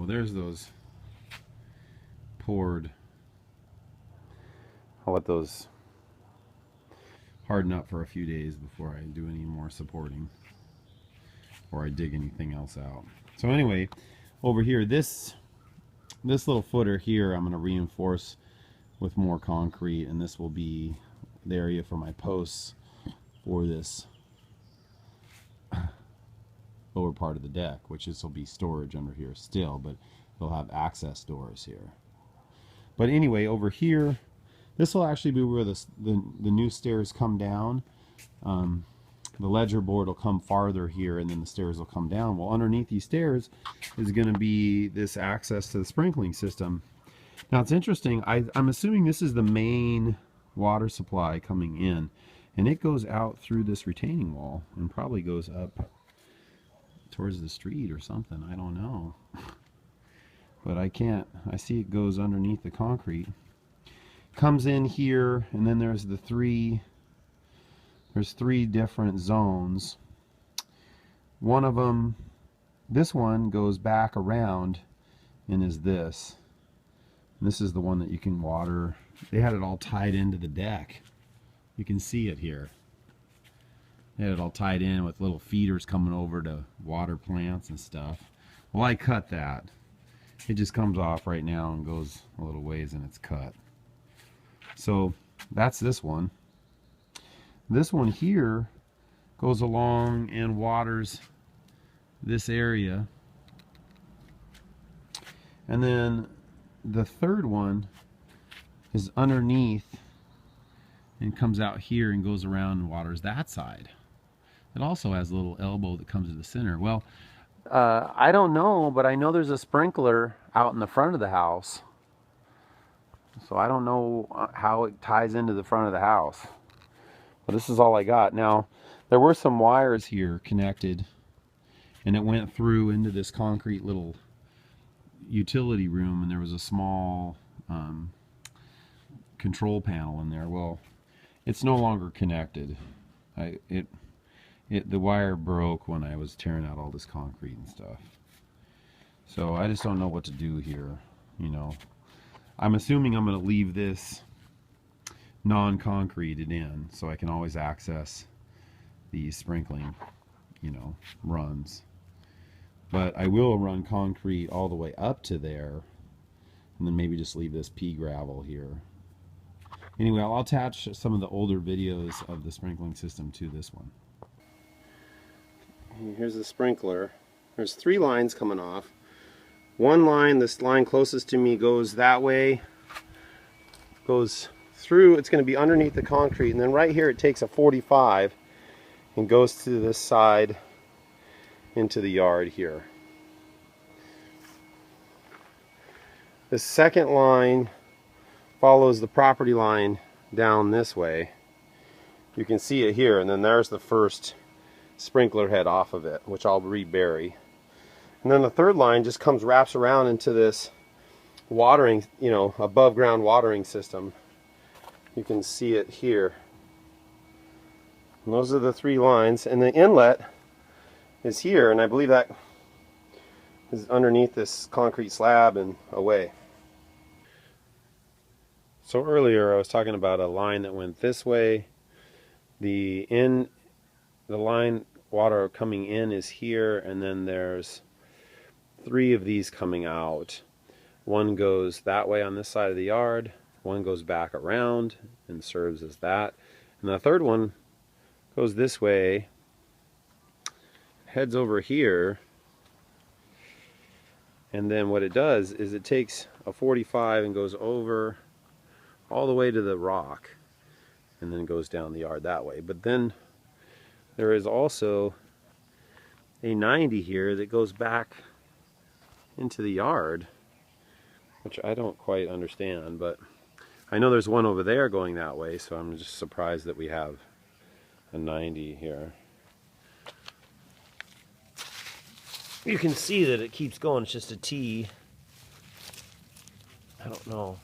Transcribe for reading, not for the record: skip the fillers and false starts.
So there's those poured. I'll let those harden up for a few days before I do any more supporting or I dig anything else out. So anyway, over here, this little footer here, I'm going to reinforce with more concrete, and this will be the area for my posts for this lower part of the deck, which this will be storage under here still, but they'll have access doors here. But anyway, over here, this will actually be where the new stairs come down. The ledger board will come farther here, and then the stairs will come down. Well, underneath these stairs is going to be this access to the sprinkling system. Now, it's interesting. I'm assuming this is the main water supply coming in, and it goes out through this retaining wall and probably goes up towards the street or something. I don't know. But I see it goes underneath the concrete. Comes in here, and then there's three different zones. One of them, this one goes back around and is this. And this is the one that you can water. They had it all tied into the deck. You can see it here. They had it all tied in with little feeders coming over to water plants and stuff. Well, I cut that. It just comes off right now and goes a little ways and it's cut. So that's this one. This one here goes along and waters this area. And then the third one is underneath and comes out here and goes around and waters that side. It also has a little elbow that comes to the center. Well, I don't know, but I know there's a sprinkler out in the front of the house. So I don't know how it ties into the front of the house. But this is all I got. Now, there were some wires here connected, and it went through into this concrete little utility room, and there was a small control panel in there. Well, it's no longer connected. The wire broke when I was tearing out all this concrete and stuff. So I just don't know what to do here, you know. I'm assuming I'm going to leave this non-concreted in so I can always access the sprinkling, you know, runs. But I will run concrete all the way up to there, and then maybe just leave this pea gravel here. Anyway, I'll attach some of the older videos of the sprinkling system to this one. Here's the sprinkler. There's 3 lines coming off. One line, this line closest to me, goes that way, goes through. It's going to be underneath the concrete, and then right here it takes a 45 and goes to this side into the yard here. The second line follows the property line down this way. You can see it here, and then there's the first sprinkler head off of it, which I'll rebury. And then the third line just wraps around into this watering, you know, above ground watering system. You can see it here. And those are the 3 lines, and the inlet is here, and I believe that is underneath this concrete slab and away. So earlier I was talking about a line that went this way. The line water coming in is here, and then there's 3 of these coming out. One goes that way on this side of the yard, one goes back around and serves as that, and the third one goes this way, heads over here, and then what it does is it takes a 45 and goes over all the way to the rock and then goes down the yard that way. But then there is also a 90 here that goes back into the yard, which I don't quite understand, but I know there's one over there going that way, so I'm just surprised that we have a 90 here. You can see that it keeps going. It's just a T. I don't know.